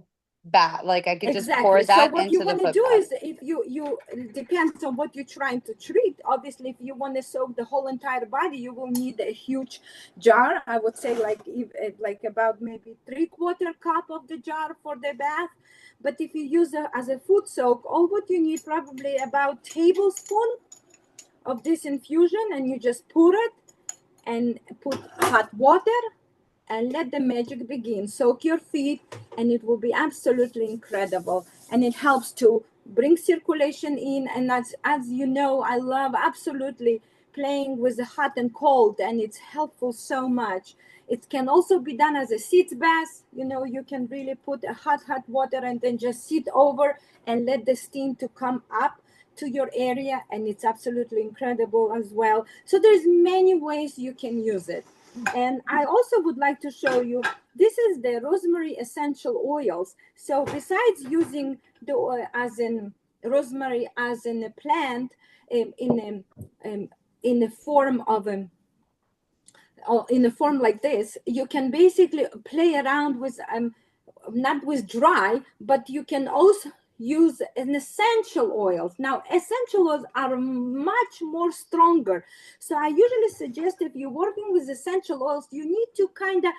bath. Like I could just pour exactly. So that what you into the want to foot do bath. is, if you it depends on what you're trying to treat. Obviously, if you want to soak the whole entire body, you will need a huge jar. I would say like about maybe 3/4 cup of the jar for the bath. But if you use it as a food soak, all what you need probably about tablespoon of this infusion, and you just pour it and put hot water and let the magic begin. Soak your feet, and it will be absolutely incredible. And it helps to bring circulation in. And as you know, I love absolutely playing with the hot and cold, and it's helpful so much. It can also be done as a sit bath. You know, you can really put a hot water and then just sit over and let the steam to come up to your area, and it's absolutely incredible as well. So there's many ways you can use it. And I also would like to show you, this is the rosemary essential oils. So besides using the oil as in rosemary as in a plant, in the form of a in a form like this, you can basically play around with not with dry, but you can also use an essential oils. Now essential oils are much more stronger, so I usually suggest, if you're working with essential oils, you need to kind of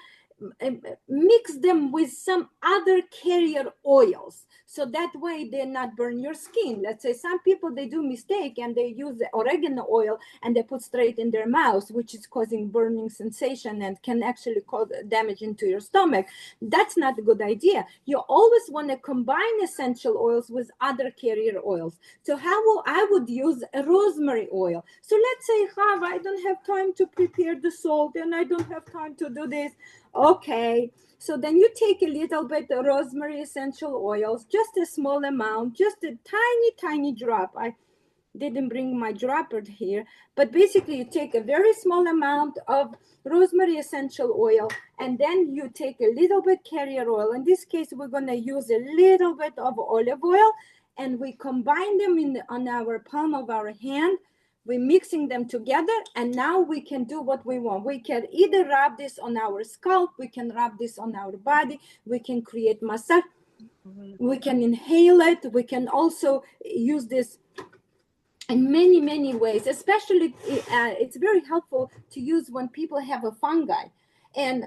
mix them with some other carrier oils, so that way they not burn your skin. Let's say some people, they do mistake and they use the oregano oil and they put straight in their mouth, which is causing burning sensation and can actually cause damage into your stomach. That's not a good idea. You always want to combine essential oils with other carrier oils. So I would use a rosemary oil. So let's say, Hava, I don't have time to prepare the salt and I don't have time to do this. Okay, so then you take a little bit of rosemary essential oils, just a small amount, just a tiny drop. I didn't bring my dropper here, but basically you take a very small amount of rosemary essential oil, and then you take a little bit carrier oil. In this case, we're going to use a little bit of olive oil, and we combine them on our palm of our hand. We're mixing them together, and now we can do what we want. We can either rub this on our scalp, we can rub this on our body, we can create massage, we can inhale it, we can also use this in many ways. Especially it's very helpful to use when people have a fungi. And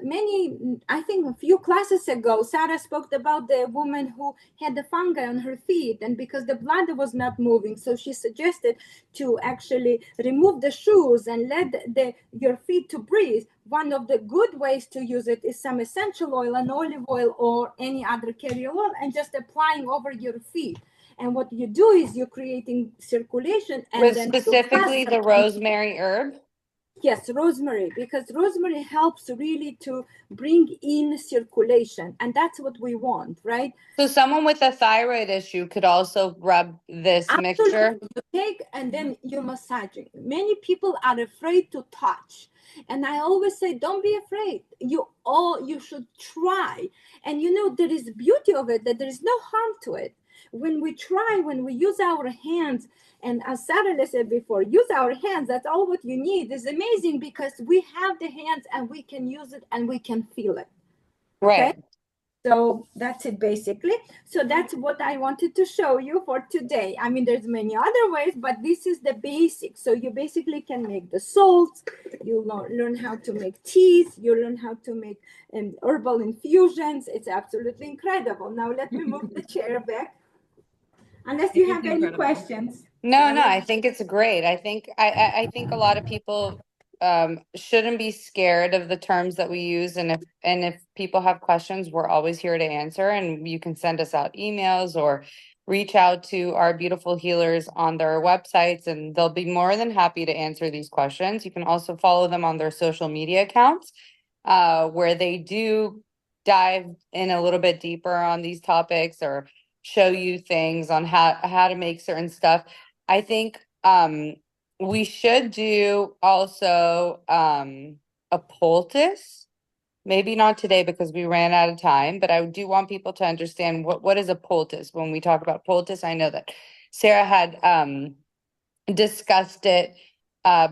I think a few classes ago, Sara spoke about the woman who had the fungi on her feet, and because the blood was not moving, so she suggested to actually remove the shoes and let your feet to breathe. One of the good ways to use it is some essential oil, an olive oil or any other carrier oil, and just applying over your feet. And what you do is you're creating circulation, and With then specifically the rosemary herb. yes, rosemary, because rosemary helps really to bring in circulation, and that's what we want, right? So someone with a thyroid issue could also rub this mixture. You take and then you're massaging. Many people are afraid to touch, and I always say, don't be afraid. You should try. And you know, there is beauty of it, that there is no harm to it. When we use our hands, and as Sara said before, use our hands. That's all what you need. It's amazing because we have the hands and we can use it and we can feel it. Okay. Right. So that's it basically. So that's what I wanted to show you for today. I mean, there's many other ways, but this is the basics. So you basically can make the salts, you learn how to make teas, you learn how to make herbal infusions. It's absolutely incredible. Now let me move the chair back, unless It you is have any incredible. questions. No, no, I think it's great. I think a lot of people shouldn't be scared of the terms that we use, and if people have questions, we're always here to answer, and you can send us out emails or reach out to our beautiful healers on their websites, and they'll be more than happy to answer these questions. You can also follow them on their social media accounts, where they do dive in a little bit deeper on these topics or show you things on how to make certain stuff. I think we should do also a poultice. Maybe not today because we ran out of time, but I do want people to understand what is a poultice. When we talk about poultice, I know that Sarah had discussed it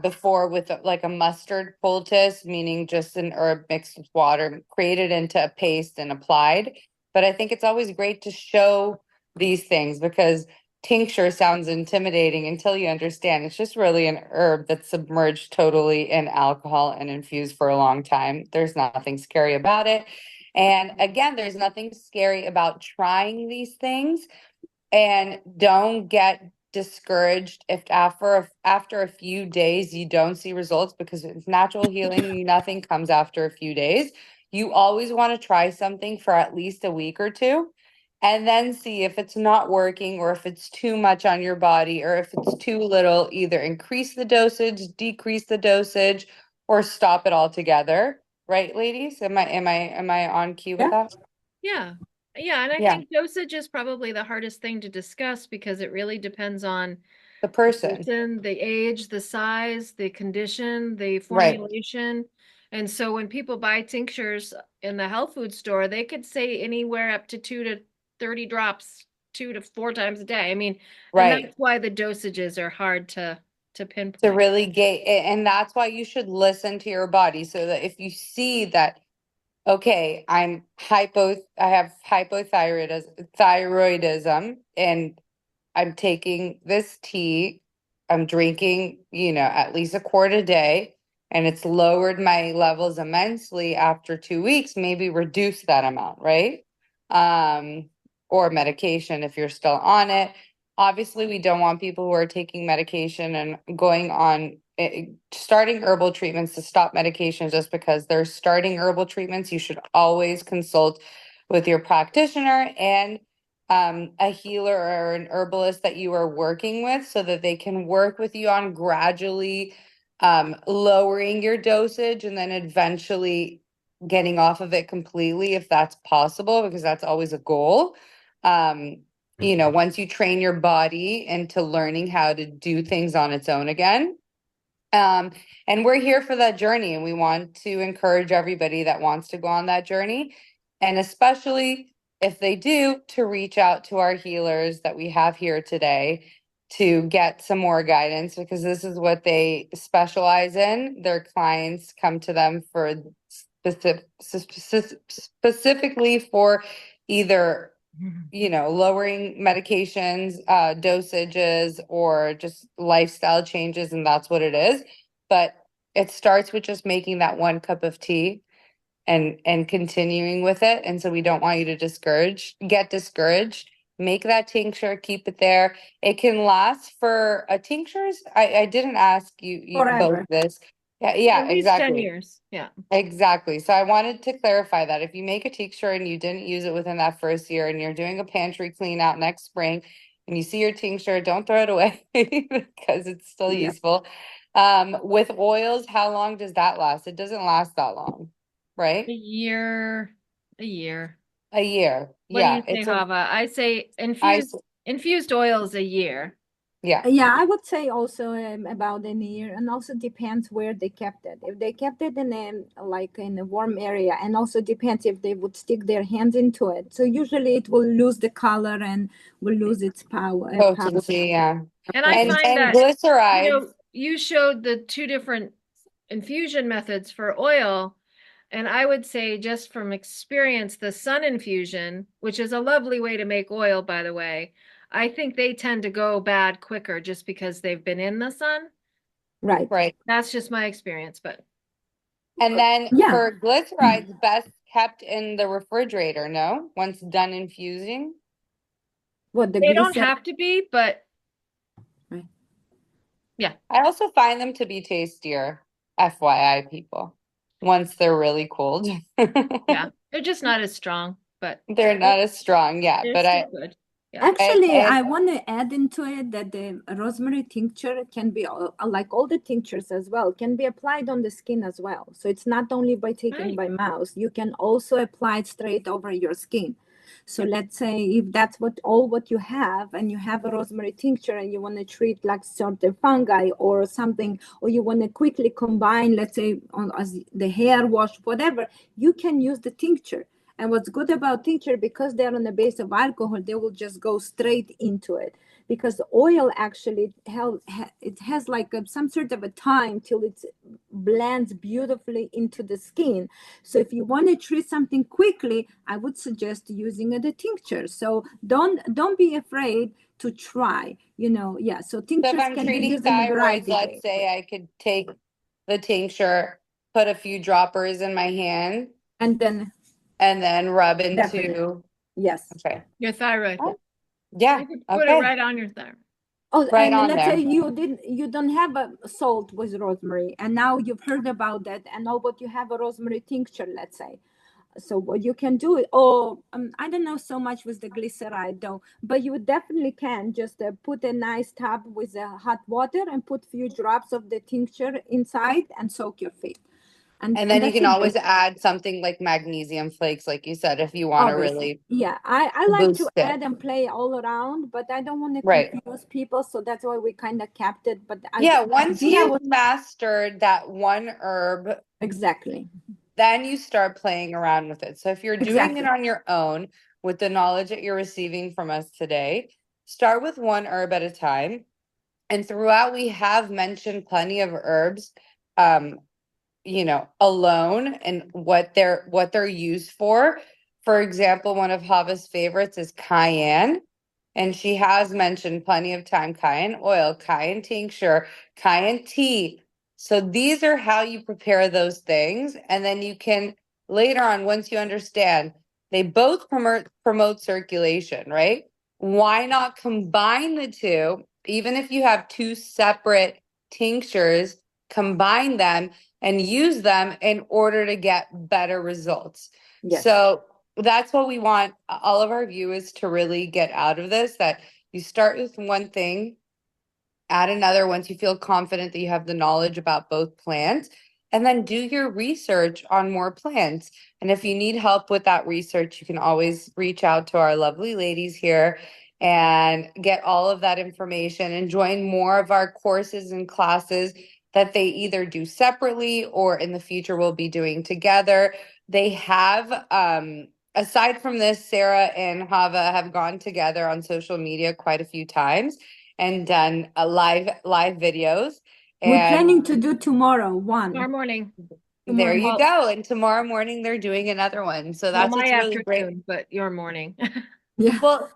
before with like a mustard poultice, meaning just an herb mixed with water, created into a paste and applied. But I think it's always great to show these things because tincture sounds intimidating until you understand it's just really an herb that's submerged totally in alcohol and infused for a long time. There's nothing scary about it. And again, there's nothing scary about trying these things, and don't get discouraged if after a few days you don't see results, because it's natural healing. Nothing comes after a few days. You always want to try something for at least a week or two and then see if it's not working or if it's too much on your body or if it's too little. Either increase the dosage, decrease the dosage, or stop it altogether. Right, ladies? Am I on cue with Yeah. that? Yeah. Yeah, and I Yeah, think dosage is probably the hardest thing to discuss because it really depends on the the person. person, the age, the size, the condition, the Right, formulation. And so when people buy tinctures in the health food store, they could say anywhere up to 2 to 30 drops, 2 to 4 times a day. I mean, and right. that's why the dosages are hard to To pinpoint. really get, and that's why you should listen to your body, so that if you see that, okay, I have thyroidism, and I'm taking this tea, I'm drinking, at least a quart a day, and it's lowered my levels immensely after 2 weeks, maybe reduce that amount, right? Um, or medication if you're still on it. Obviously, we don't want people who are taking medication and going on starting herbal treatments to stop medication just because they're starting herbal treatments. You should always consult with your practitioner and a healer or an herbalist that you are working with, so that they can work with you on gradually lowering your dosage and then eventually getting off of it completely if that's possible, because that's always a goal. Um, once you train your body into learning how to do things on its own again. Um, and we're here for that journey, and we want to encourage everybody that wants to go on that journey, and especially if they do, to reach out to our healers that we have here today to get some more guidance, because this is what they specialize in. Their clients come to them for specifically for either lowering medications, dosages, or just lifestyle changes, and that's what it is. But it starts with just making that one cup of tea and continuing with it. And so we don't want you to get discouraged. Make that tincture, keep it there. It can last for a tinctures. I didn't ask you both Forever. this. Yeah, At yeah, least 10 exactly. years. Yeah. Exactly. So I wanted to clarify that if you make a tincture and you didn't use it within that first year and you're doing a pantry clean out next spring and you see your tincture, don't throw it away because it's still Yeah. useful. With oils, how long does that last? It doesn't last that long, A right? year, a year. A year. What do Yeah. you say, Hava? I say I, infused oils a year. yeah. Yeah, I would say also about a year, and also depends where they kept it. If they kept it in a warm area, and also depends if they would stick their hands into it. So usually it will lose the color and will lose its power. Potency. Yeah. And I Yes. find And that, glycerides. you showed the two different infusion methods for oil. And I would say just from experience, the sun infusion, which is a lovely way to make oil, by the way, I think they tend to go bad quicker just because they've been in the sun. Right. Right. That's just my experience, but And then Yeah. for glycerides, best kept in the refrigerator, no? Once done infusing. What the they don't glycerin? have to be, but Right. yeah. I also find them to be tastier, FYI, people, once they're really cold. Yeah. They're just not as strong, but They're not as strong, yeah. they're But still good. Yeah. Actually, I I want to add into it that the rosemary tincture can be like all the tinctures as well, can be applied on the skin as well. So it's not only by taking Right. by mouth, you can also apply it straight over your skin. So let's say if that's what you have, and you have a rosemary tincture and you want to treat like sort of fungi or something, or you want to quickly combine, let's say on as the hair wash, whatever, you can use the tincture. And what's good about tincture, because they're on the base of alcohol, they will just go straight into it. Because the oil actually it has like some sort of a time till it blends beautifully into the skin. So if you want to treat something quickly, I would suggest using the tincture. So don't be afraid to try. Yeah. So So if tinctures I'm can be treating used in a thyroid, variety of let's ways. say I could take the tincture, put a few droppers in my hand, And then and then rub definitely, into. yes. Okay. Your thyroid. Oh, yeah. You could put it Okay. right on your thyroid. Oh, Right and on let's say there. you don't have a salt with rosemary, and now you've heard about that, and now but you have a rosemary tincture, let's say. So what you can do, or I don't know so much with the glyceride though, but you definitely can just put a nice tub with hot water and put few drops of the tincture inside and soak your feet, and And and then you that's can it. always add something like magnesium flakes, like you said, if you want to Obviously, really yeah, I like to boost it. add and play all around, but I don't want to Right. confuse people, so that's why we kind of kept it. But Yeah, the once idea you've was mastered that one herb, exactly. then you start playing around with it. So if you're doing it Exactly. on your own with the knowledge that you're receiving from us today, start with one herb at a time. And throughout, we have mentioned plenty of herbs, um, alone and what they're used for. For example, one of Hava's favorites is cayenne. And she has mentioned plenty of time cayenne oil, cayenne tincture, cayenne tea. So these are how you prepare those things. And then you can later on, once you understand, they both promote circulation, right? Why not combine the two? Even if you have two separate tinctures, combine them and use them in order to get better results. Yes. So that's what we want all of our viewers to really get out of this, that you start with one thing, add another once you feel confident that you have the knowledge about both plants, and then do your research on more plants. And if you need help with that research, you can always reach out to our lovely ladies here and get all of that information and join more of our courses and classes that they either do separately or in the future will be doing together. They have aside from this, Sarah and Hava have gone together on social media quite a few times and done a live videos. We're And planning to do tomorrow Tomorrow one. morning. there you Well, go. And tomorrow morning they're doing another one. So well, that's my what's really great. afternoon, but your morning. Yeah. Well,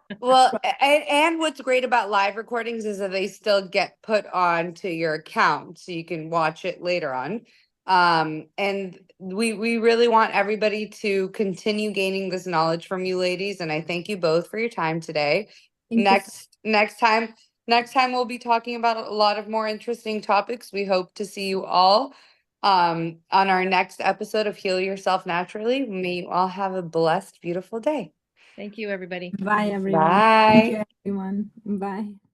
and what's great about live recordings is that they still get put on to your account, so you can watch it later on. And we really want everybody to continue gaining this knowledge from you ladies, and I thank you both for your time today. Thank you. Next time we'll be talking about a lot of more interesting topics. We hope to see you all on our next episode of Heal Yourself Naturally. May you all have a blessed, beautiful day. Thank you, everybody. Bye, everyone. Thank Bye. you, everyone. Bye.